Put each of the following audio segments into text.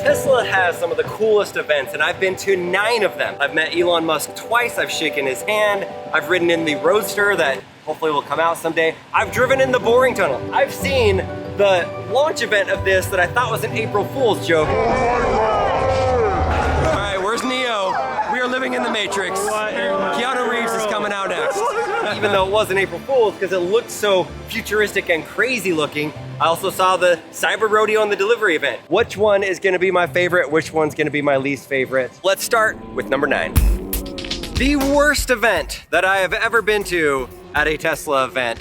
Tesla has some of the coolest events, and I've been to 9 of them. I've met Elon Musk twice, I've shaken his hand, I've ridden in the Roadster that hopefully will come out someday. I've driven in the boring tunnel. I've seen the launch event of this that I thought was an April Fool's joke. All right, where's Neo? We are living in the Matrix. Keanu Reeves is coming out next. Even though it wasn't April Fool's, because it looked so futuristic and crazy looking, I also saw the Cyber Rodeo and the delivery event. Which one is gonna be my favorite? Which one's gonna be my least favorite? Let's start with number 9. The worst event that I have ever been to at a Tesla event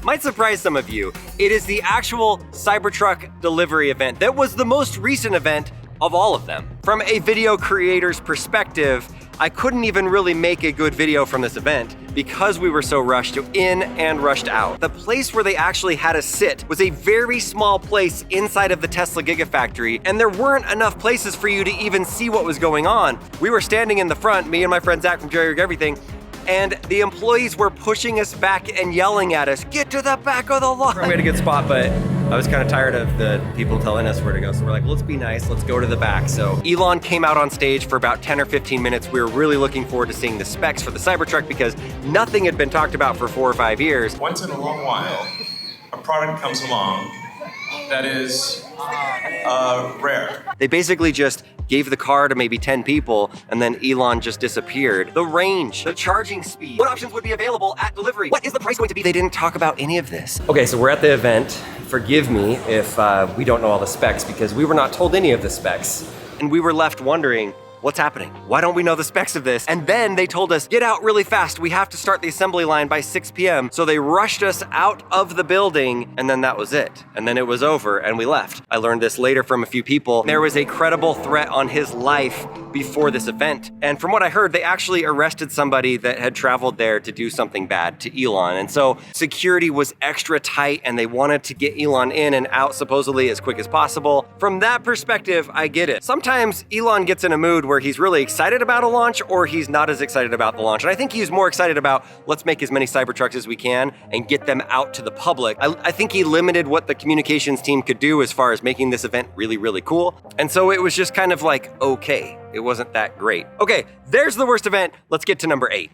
might surprise some of you. It is the actual Cybertruck Delivery event. That was the most recent event of all of them. From a video creator's perspective, I couldn't even really make a good video from this event because we were so rushed in and rushed out. The place where they actually had us sit was a very small place inside of the Tesla Gigafactory, and there weren't enough places for you to even see what was going on. We were standing in the front, me and my friend Zach from Jerry Rig Everything, and the employees were pushing us back and yelling at us, "Get to the back of the line." We had a good spot, but I was kind of tired of the people telling us where to go. So we're like, let's be nice, let's go to the back. So Elon came out on stage for about 10 or 15 minutes. We were really looking forward to seeing the specs for the Cybertruck because nothing had been talked about for 4 or 5 years. Once in a long while, a product comes along that is rare. They basically just gave the car to maybe 10 people, and then Elon just disappeared. The range, the charging speed, what options would be available at delivery? What is the price going to be? They didn't talk about any of this. Okay, so we're at the event. Forgive me if we don't know all the specs because we were not told any of the specs. And we were left wondering, what's happening? Why don't we know the specs of this? And then they told us, get out really fast. We have to start the assembly line by 6 p.m. So they rushed us out of the building, and then that was it. And then it was over and we left. I learned this later from a few people. There was a credible threat on his life before this event. And from what I heard, they actually arrested somebody that had traveled there to do something bad to Elon. And so security was extra tight and they wanted to get Elon in and out supposedly as quick as possible. From that perspective, I get it. Sometimes Elon gets in a mood where he's really excited about a launch or he's not as excited about the launch. And I think he's more excited about let's make as many Cybertrucks as we can and get them out to the public. I think he limited what the communications team could do as far as making this event really, really cool. And so it was just kind of like, okay, it wasn't that great. Okay, there's the worst event. Let's get to number 8.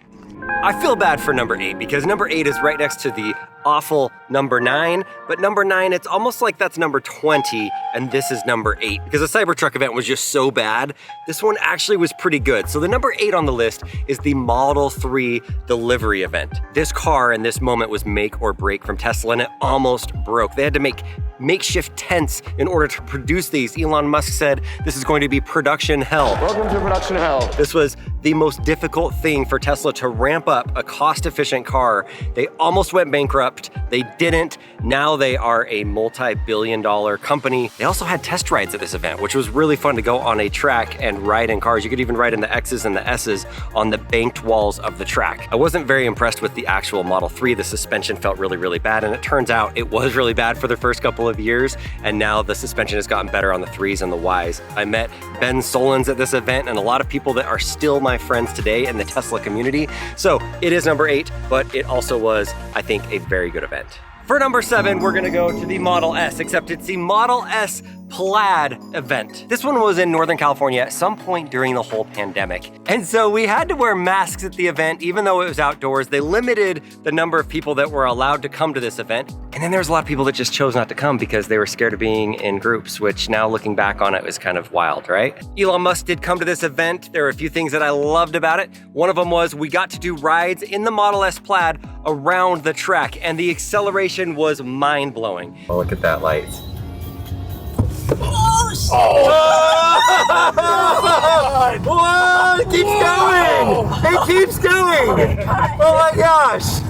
I feel bad for number 8 because number 8 is right next to the awful number 9, but number 9, it's almost like that's number 20 and this is number 8 because the Cybertruck event was just so bad. This one actually was pretty good. So the number 8 on the list is the Model 3 delivery event. This car in this moment was make or break from Tesla and it almost broke. They had to make makeshift tents in order to produce these. Elon Musk said this is going to be production hell. Welcome to production hell. This was the most difficult thing for Tesla to ramp up a cost-efficient car. They almost went bankrupt. They didn't. Now they are a multi-billion-dollar company. They also had test rides at this event, which was really fun to go on a track and ride in cars. You could even ride in the X's and the S's on the banked walls of the track. I wasn't very impressed with the actual Model 3. The suspension felt really, really bad, and it turns out it was really bad for the first couple of years, and now the suspension has gotten better on the 3s and the Ys. I met Ben Solons at this event and a lot of people that are still my friends today in the Tesla community. So it is number 8, but it also was, I think, a very good event. For number 7, we're gonna go to the Model S, except it's the Model S Plaid event. This one was in Northern California at some point during the whole pandemic. And so we had to wear masks at the event, even though it was outdoors. They limited the number of people that were allowed to come to this event. And then there was a lot of people that just chose not to come because they were scared of being in groups, which now looking back on it was kind of wild, right? Elon Musk did come to this event. There were a few things that I loved about it. One of them was we got to do rides in the Model S Plaid around the track, and the acceleration was mind-blowing. Oh, look at that light. Oh! Whoa, it keeps going! It keeps going! Oh my gosh!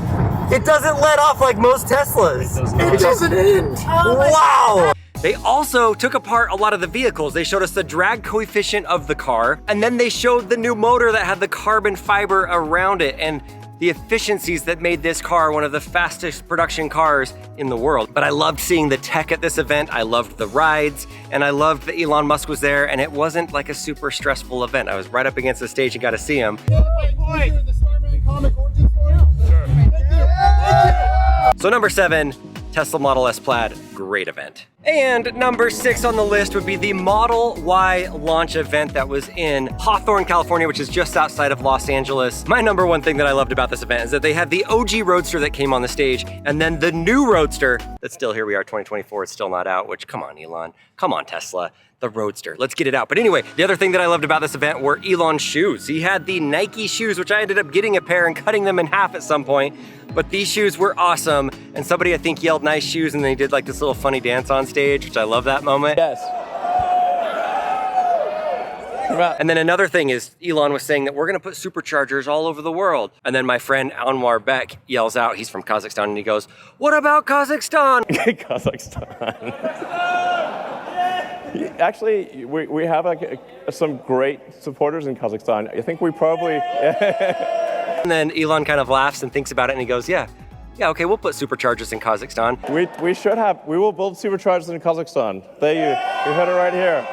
It doesn't let off like most Teslas. It doesn't end. Wow! They also took apart a lot of the vehicles. They showed us the drag coefficient of the car, and then they showed the new motor that had the carbon fiber around it, and the efficiencies that made this car one of the fastest production cars in the world. But I loved seeing the tech at this event. I loved the rides, and I loved that Elon Musk was there, and it wasn't like a super stressful event. I was right up against the stage and got to see him. So number 7, Tesla Model S Plaid, great event. And number 6 on the list would be the Model Y launch event that was in Hawthorne, California, which is just outside of Los Angeles. My number one thing that I loved about this event is that they had the OG Roadster that came on the stage, and then the new Roadster that's still, here we are, 2024, it's still not out, which, come on, Elon. Come on, Tesla. The Roadster. Let's get it out. But anyway, the other thing that I loved about this event were Elon's shoes. He had the Nike shoes, which I ended up getting a pair and cutting them in half at some point. But these shoes were awesome. And somebody, I think, yelled nice shoes, and they did like this little funny dance on stage, which I love that moment. Yes. And then another thing is Elon was saying that we're gonna put superchargers all over the world. And then my friend Anwar Beck yells out, he's from Kazakhstan, and he goes, "What about Kazakhstan?" Kazakhstan. Actually, we have like some great supporters in Kazakhstan. I think we probably... And then Elon kind of laughs and thinks about it, and he goes, yeah, okay, we'll put superchargers in Kazakhstan. We will build superchargers in Kazakhstan. There you heard it right here.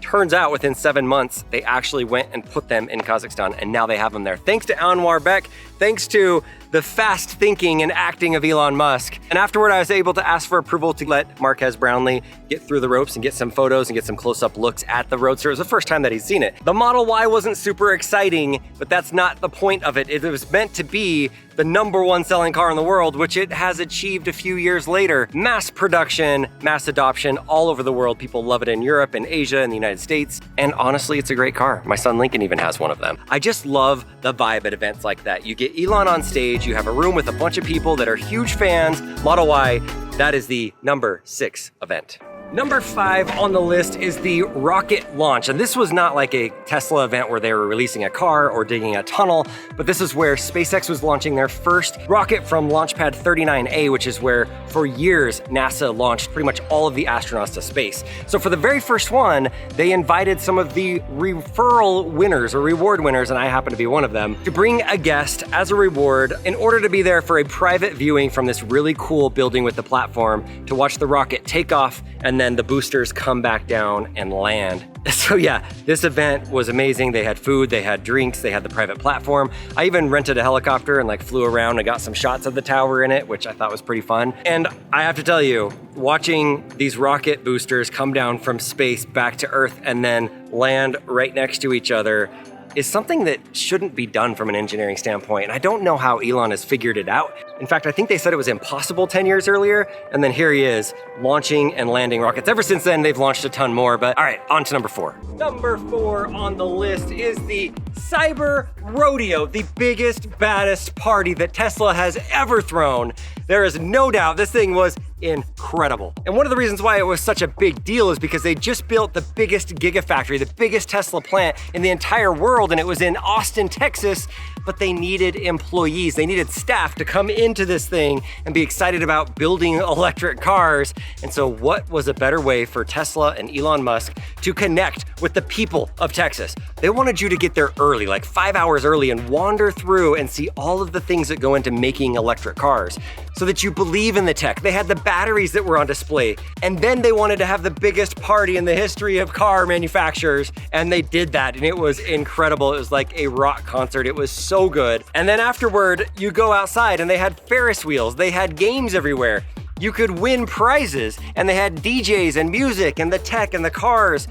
Turns out within 7 months, they actually went and put them in Kazakhstan, and now they have them there. Thanks to Anwar Beck, thanks to the fast thinking and acting of Elon Musk. And afterward, I was able to ask for approval to let Marquez Brownlee get through the ropes and get some photos and get some close-up looks at the Roadster. It was the first time that he's seen it. The Model Y wasn't super exciting, but that's not the point of it. It was meant to be the #1 selling car in the world, which it has achieved a few years later. Mass production, mass adoption all over the world. People love it in Europe and Asia and the United States. And honestly, it's a great car. My son Lincoln even has one of them. I just love the vibe at events like that. You get Elon on stage, you have a room with a bunch of people that are huge fans. Model Y, that is the number 6 event. Number 5 on the list is the rocket launch. And this was not like a Tesla event where they were releasing a car or digging a tunnel, but this is where SpaceX was launching their first rocket from Launch Pad 39A, which is where for years NASA launched pretty much all of the astronauts to space. So for the very first one, they invited some of the referral winners or reward winners, and I happen to be one of them, to bring a guest as a reward in order to be there for a private viewing from this really cool building with the platform to watch the rocket take off and then the boosters come back down and land. So yeah, this event was amazing. They had food, they had drinks, they had the private platform. I even rented a helicopter and like flew around and got some shots of the tower in it, which I thought was pretty fun. And I have to tell you, watching these rocket boosters come down from space back to Earth and then land right next to each other is something that shouldn't be done from an engineering standpoint. And I don't know how Elon has figured it out. In fact, I think they said it was impossible 10 years earlier, and then here he is launching and landing rockets. Ever since then, they've launched a ton more, but all right, on to number 4. Number 4 on the list is the Cyber Rodeo, the biggest, baddest party that Tesla has ever thrown. There is no doubt this thing was incredible. And one of the reasons why it was such a big deal is because they just built the biggest gigafactory, the biggest Tesla plant in the entire world, and it was in Austin, Texas, but they needed employees. They needed staff to come into this thing and be excited about building electric cars. And so what was a better way for Tesla and Elon Musk to connect with the people of Texas? They wanted you to get there early, like 5 hours early, and wander through and see all of the things that go into making electric cars so that you believe in the tech. They had the batteries that were on display, and then they wanted to have the biggest party in the history of car manufacturers, and they did that, and it was incredible. It was like a rock concert. It was so good. And then afterward, you go outside, and they had Ferris wheels. They had games everywhere. You could win prizes, and they had DJs and music and the tech and the cars.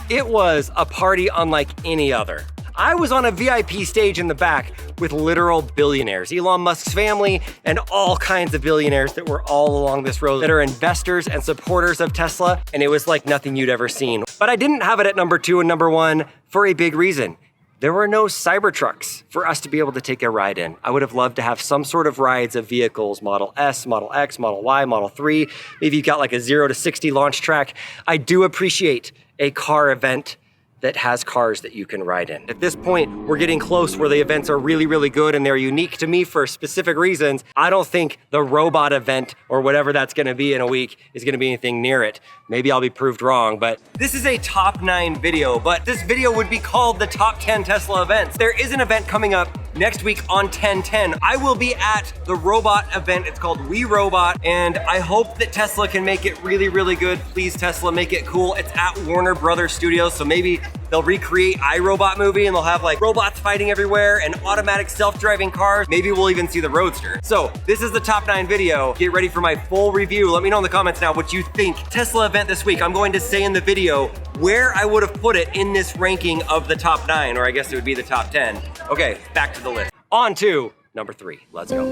It was a party unlike any other. I was on a VIP stage in the back with literal billionaires, Elon Musk's family, and all kinds of billionaires that were all along this road that are investors and supporters of Tesla, and it was like nothing you'd ever seen. But I didn't have it at number 2 and number 1 for a big reason. There were no Cybertrucks for us to be able to take a ride in. I would have loved to have some sort of rides of vehicles, Model S, Model X, Model Y, Model 3. Maybe you've got like a 0 to 60 launch track. I do appreciate a car event that has cars that you can ride in. At this point, we're getting close where the events are really, really good and they're unique to me for specific reasons. I don't think the robot event or whatever that's gonna be in a week is gonna be anything near it. Maybe I'll be proved wrong, but this is a top 9 video, but this video would be called the top 10 Tesla events. There is an event coming up Next week on 1010, I will be at the robot event. It's called We Robot, and I hope that Tesla can make it really, really good. Please, Tesla, make it cool. It's at Warner Brothers Studios, so maybe they'll recreate iRobot movie and they'll have like robots fighting everywhere and automatic self-driving cars. Maybe we'll even see the Roadster. So this is the top 9 video. Get ready for my full review. Let me know in the comments now what you think. Tesla event this week. I'm going to say in the video where I would have put it in this ranking of the top 9, or I guess it would be the top 10. Okay, back to the list. On to number 3. Let's go.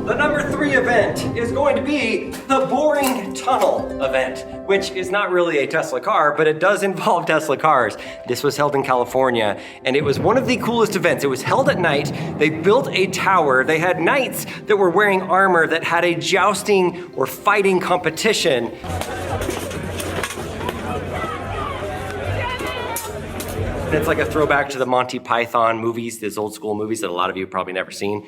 The number 3 event is going to be the Boring Tunnel event, which is not really a Tesla car, but it does involve Tesla cars. This was held in California, and it was one of the coolest events. It was held at night. They built a tower. They had knights that were wearing armor that had a jousting or fighting competition. And it's like a throwback to the Monty Python movies, these old school movies that a lot of you have probably never seen.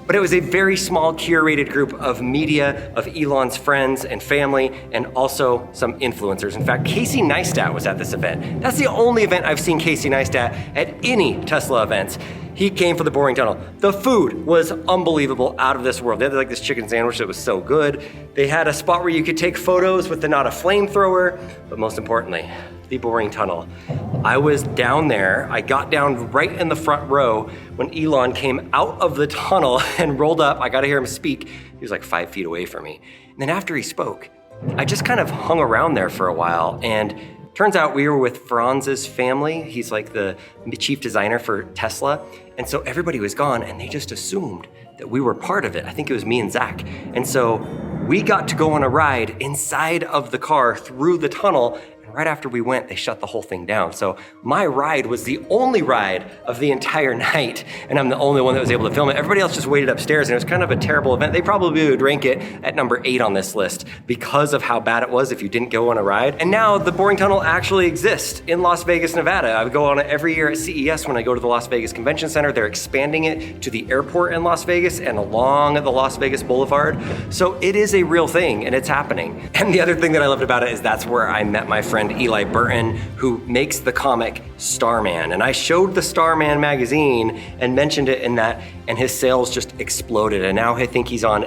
But it was a very small curated group of media, of Elon's friends and family, and also some influencers. In fact, Casey Neistat was at this event. That's the only event I've seen Casey Neistat at any Tesla events. He came for the Boring Tunnel. The food was unbelievable, out of this world. They had like this chicken sandwich that was so good. They had a spot where you could take photos with the not a flamethrower, but most importantly, the Boring Tunnel. I was down there. I got down right in the front row when Elon came out of the tunnel and rolled up. I got to hear him speak. He was like 5 feet away from me. And then after he spoke, I just kind of hung around there for a while, and turns out we were with Franz's family. He's like the chief designer for Tesla. And so everybody was gone and they just assumed that we were part of it. I think it was me and Zach. And so we got to go on a ride inside of the car through the tunnel. And right after we went, they shut the whole thing down. So my ride was the only ride of the entire night. And I'm the only one that was able to film it. Everybody else just waited upstairs, and it was kind of a terrible event. They probably would rank it at number 8 on this list because of how bad it was if you didn't go on a ride. And now the Boring Tunnel actually exists in Las Vegas, Nevada. I would go on it every year at CES when I go to the Las Vegas Convention Center. They're expanding it to the airport in Las Vegas and along the Las Vegas Boulevard. So it is a real thing and it's happening. And the other thing that I loved about it is that's where I met my friend Eli Burton, who makes the comic Starman. And I showed the Starman magazine and mentioned it in that, and his sales just exploded. And now I think he's on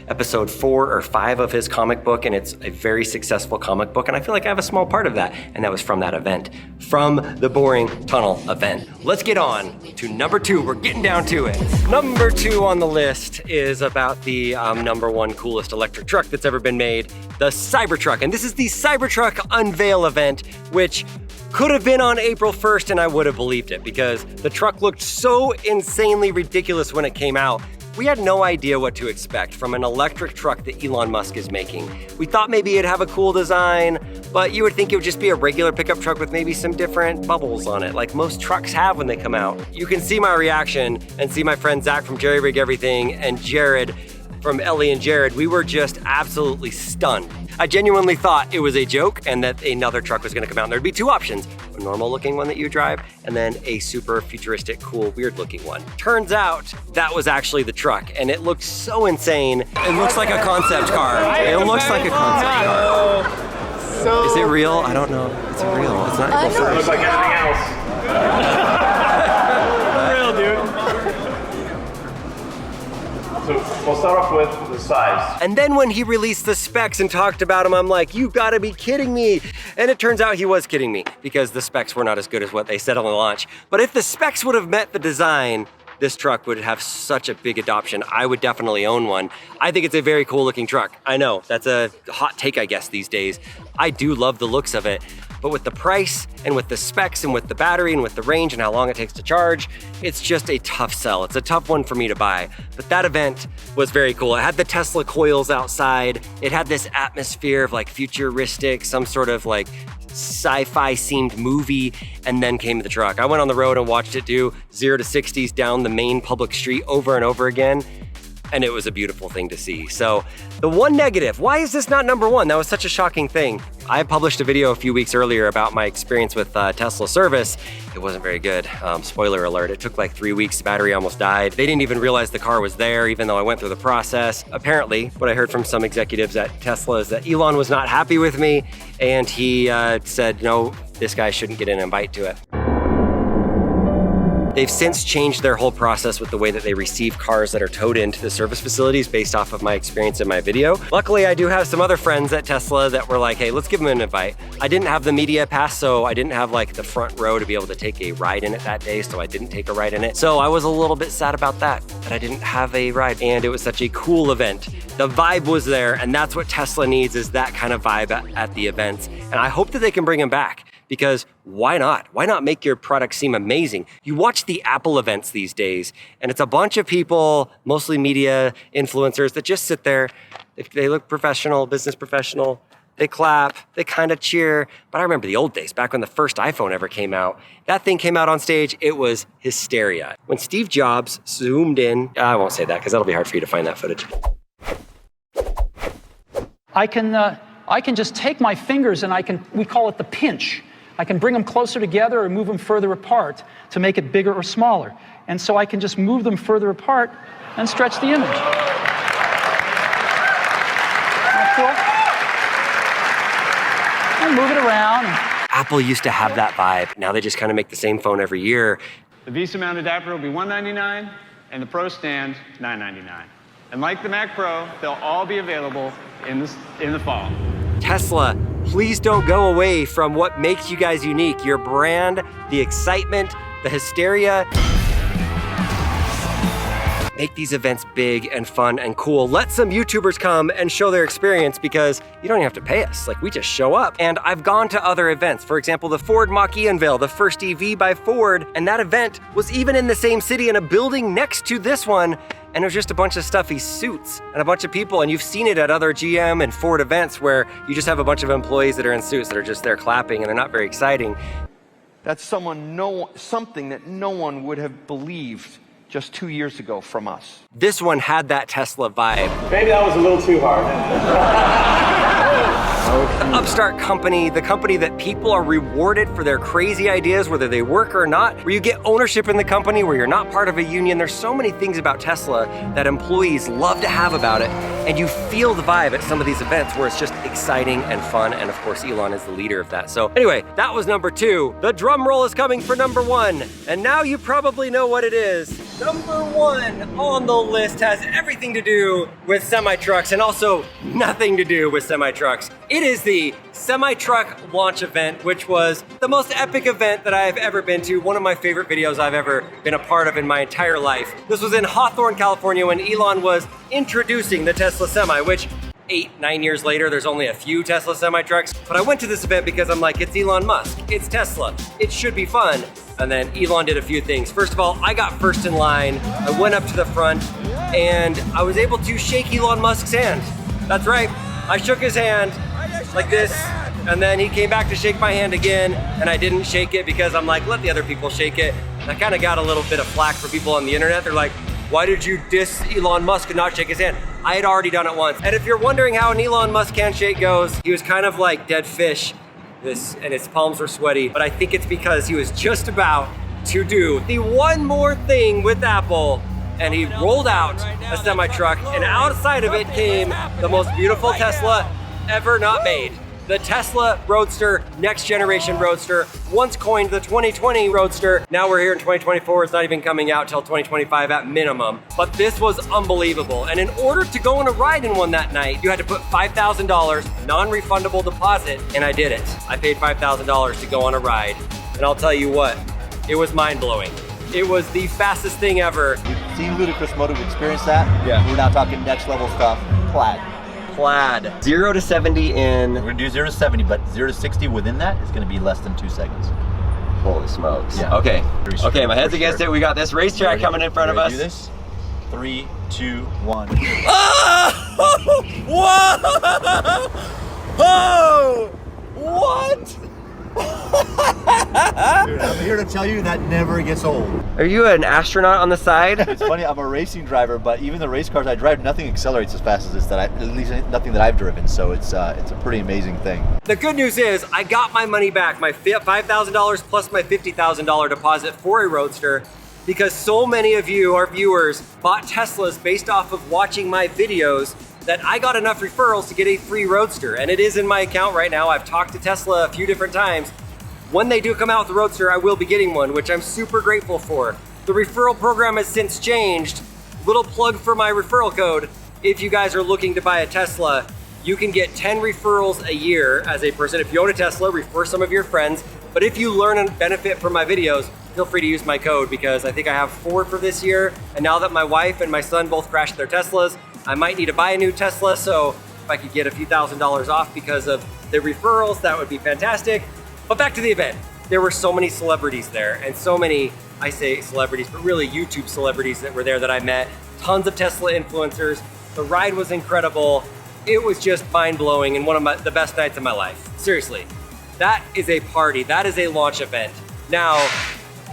episode 4 or 5 of his comic book, and it's a very successful comic book. And I feel like I have a small part of that. And that was from that event, from the Boring Tunnel event. Let's get on to number 2. We're getting down to it. Number 2 on the list is about the number 1 coolest electric truck that's ever been made, the Cybertruck. And this is the Cybertruck Unveil event, which could have been on April 1st and I would have believed it because the truck looked so insanely ridiculous when it came out. We had no idea what to expect from an electric truck that Elon Musk is making. We thought maybe it'd have a cool design, but you would think it would just be a regular pickup truck with maybe some different bubbles on it, like most trucks have when they come out. You can see my reaction and see my friend Zach from Jerry Rig Everything and Jared from Ellie and Jared. We were just absolutely stunned. I genuinely thought it was a joke and that another truck was gonna come out. And there'd be 2 options, a normal looking one that you drive and then a super futuristic, cool, weird looking one. Turns out that was actually the truck and it looks so insane. It looks like a concept car. It looks like a concept car. Is it real? I don't know. It's real. It's not April 1st. Looks like everything else. Real, dude. So we'll start off with the size. And then when he released the specs and talked about them, I'm like, you gotta be kidding me. And it turns out he was kidding me because the specs were not as good as what they said on the launch. But if the specs would have met the design, this truck would have such a big adoption. I would definitely own one. I think it's a very cool looking truck. I know, that's a hot take, I guess, these days. I do love the looks of it, but with the price and with the specs and with the battery and with the range and how long it takes to charge, it's just a tough sell. It's a tough one for me to buy. But that event was very cool. It had the Tesla coils outside. It had this atmosphere of like futuristic, some sort of like sci-fi themed movie, and then came the truck. I went on the road and watched it do 0 to 60s down the main public street over and over again, and it was a beautiful thing to see. So the one negative, why is this not number 1? That was such a shocking thing. I published a video a few weeks earlier about my experience with Tesla service. It wasn't very good. Spoiler alert, it took like 3 weeks, the battery almost died. They didn't even realize the car was there, even though I went through the process. Apparently, what I heard from some executives at Tesla is that Elon was not happy with me, and he said, no, this guy shouldn't get an invite to it. They've since changed their whole process with the way that they receive cars that are towed into the service facilities based off of my experience in my video. Luckily, I do have some other friends at Tesla that were like, hey, let's give them an invite. I didn't have the media pass, so I didn't have like the front row to be able to take a ride in it that day, so I didn't take a ride in it. So I was a little bit sad about that I didn't have a ride. And it was such a cool event. The vibe was there, and that's what Tesla needs, is that kind of vibe at the events. And I hope that they can bring them back. Because why not? Why not make your product seem amazing? You watch the Apple events these days, and it's a bunch of people, mostly media influencers, that just sit there. They look professional, business professional. They clap, they kind of cheer. But I remember the old days, back when the first iPhone ever came out. That thing came out on stage, it was hysteria. When Steve Jobs zoomed in, I won't say that because that'll be hard for you to find that footage. I can just take my fingers and we call it the pinch. I can bring them closer together or move them further apart to make it bigger or smaller. And so I can just move them further apart and stretch the image. That's cool. And move it around. Apple used to have that vibe. Now they just kind of make the same phone every year. The Visa-mount adapter will be $199, and the Pro stand, $999. And like the Mac Pro, they'll all be available in the fall. Tesla, please don't go away from what makes you guys unique. Your brand, the excitement, the hysteria. Make these events big and fun and cool. Let some YouTubers come and show their experience, because you don't even have to pay us. Like, we just show up. And I've gone to other events. For example, the Ford Mach-E unveil, the first EV by Ford. And that event was even in the same city in a building next to this one. And it was just a bunch of stuffy suits and a bunch of people. And you've seen it at other GM and Ford events where you just have a bunch of employees that are in suits that are just there clapping, and they're not very exciting. That's something that no one would have believed just 2 years ago from us. This one had that Tesla vibe. Maybe that was a little too hard. The upstart company, the company that people are rewarded for their crazy ideas, whether they work or not, where you get ownership in the company, where you're not part of a union. There's so many things about Tesla that employees love to have about it, and you feel the vibe at some of these events where it's just exciting and fun, and of course Elon is the leader of that. So anyway, that was number 2. The drum roll is coming for number 1, and now you probably know what it is. Number 1 on the list has everything to do with semi-trucks and also nothing to do with semi-trucks. It is the Cybertruck Launch event, which was the most epic event that I have ever been to. One of my favorite videos I've ever been a part of in my entire life. This was in Hawthorne, California, when Elon was introducing the Tesla Semi, which 8-9 years later, there's only a few Tesla semi-trucks. But I went to this event because I'm like, it's Elon Musk, it's Tesla, it should be fun. And then Elon did a few things. First of all, I got first in line. I went up to the front and I was able to shake Elon Musk's hand. That's right, I shook his hand like this, and then he came back to shake my hand again, and I didn't shake it because I'm like, let the other people shake it. And I kind of got a little bit of flack for people on the internet. They're like, why did you diss Elon Musk and not shake his hand? I had already done it once. And if you're wondering how an Elon Musk handshake goes, he was kind of like dead fish, and his palms were sweaty, but I think it's because he was just about to do the one more thing with Apple, and he rolled out a semi-truck, and outside of it came the most beautiful Tesla ever not made. The Tesla Roadster, next generation Roadster, once coined the 2020 Roadster. Now we're here in 2024. It's not even coming out till 2025 at minimum. But this was unbelievable. And in order to go on a ride in one that night, you had to put $5,000 non-refundable deposit, and I did it. I paid $5,000 to go on a ride. And I'll tell you what, it was mind-blowing. It was the fastest thing ever. You've seen Ludicrous Motive experience that? Yeah. We're now talking next level stuff. Plaid. 0 to 70 in. We're gonna do 0 to 70, but 0 to 60 within that is gonna be less than 2 seconds. Holy smokes. Yeah. Okay. Okay, my head's against it. We got this racetrack coming in front of us. Do this. 3, 2, 1. Oh! Whoa! Oh! What? Dude, I'm here to tell you that never gets old. Are you an astronaut on the side? It's funny, I'm a racing driver, but even the race cars I drive, nothing accelerates as fast as this. At least nothing that I've driven. So it's a pretty amazing thing. The good news is I got my money back, my $5,000 plus my $50,000 deposit for a Roadster, because so many of you, our viewers, bought Teslas based off of watching my videos that I got enough referrals to get a free Roadster. And it is in my account right now. I've talked to Tesla a few different times. When they do come out with the Roadster, I will be getting one, which I'm super grateful for. The referral program has since changed. Little plug for my referral code. If you guys are looking to buy a Tesla, you can get 10 referrals a year as a person. If you own a Tesla, refer some of your friends. But if you learn and benefit from my videos, feel free to use my code because I think I have 4 for this year. And now that my wife and my son both crashed their Teslas, I might need to buy a new Tesla. So if I could get a few $1,000s off because of the referrals, that would be fantastic. But back to the event. There were so many celebrities there and so many, I say celebrities, but really YouTube celebrities that were there that I met. Tons of Tesla influencers. The ride was incredible. It was just mind-blowing and one of the best nights of my life. Seriously, that is a party. That is a launch event. Now,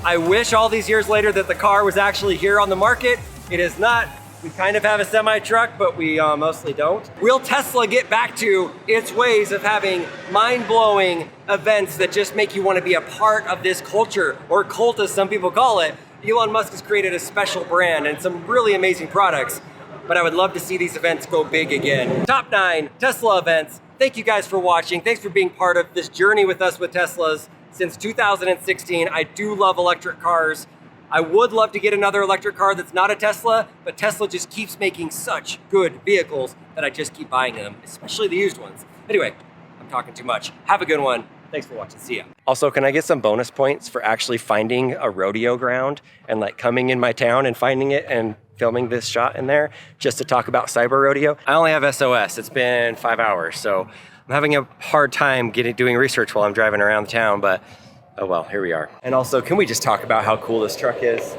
I wish all these years later that the car was actually here on the market. It is not. We kind of have a semi-truck, but we mostly don't. Will Tesla get back to its ways of having mind-blowing events that just make you want to be a part of this culture, or cult as some people call it? Elon Musk has created a special brand and some really amazing products, but I would love to see these events go big again. Top 9 Tesla events. Thank you guys for watching. Thanks for being part of this journey with us with Teslas since 2016. I do love electric cars. I would love to get another electric car that's not a Tesla, but Tesla just keeps making such good vehicles that I just keep buying them, especially the used ones. Anyway, I'm talking too much. Have a good one. Thanks for watching. See ya. Also, can I get some bonus points for actually finding a rodeo ground and like coming in my town and finding it and filming this shot in there just to talk about Cyber Rodeo? I only have SOS. It's been 5 hours, so I'm having a hard time doing research while I'm driving around the town, but oh well, here we are. And also, can we just talk about how cool this truck is?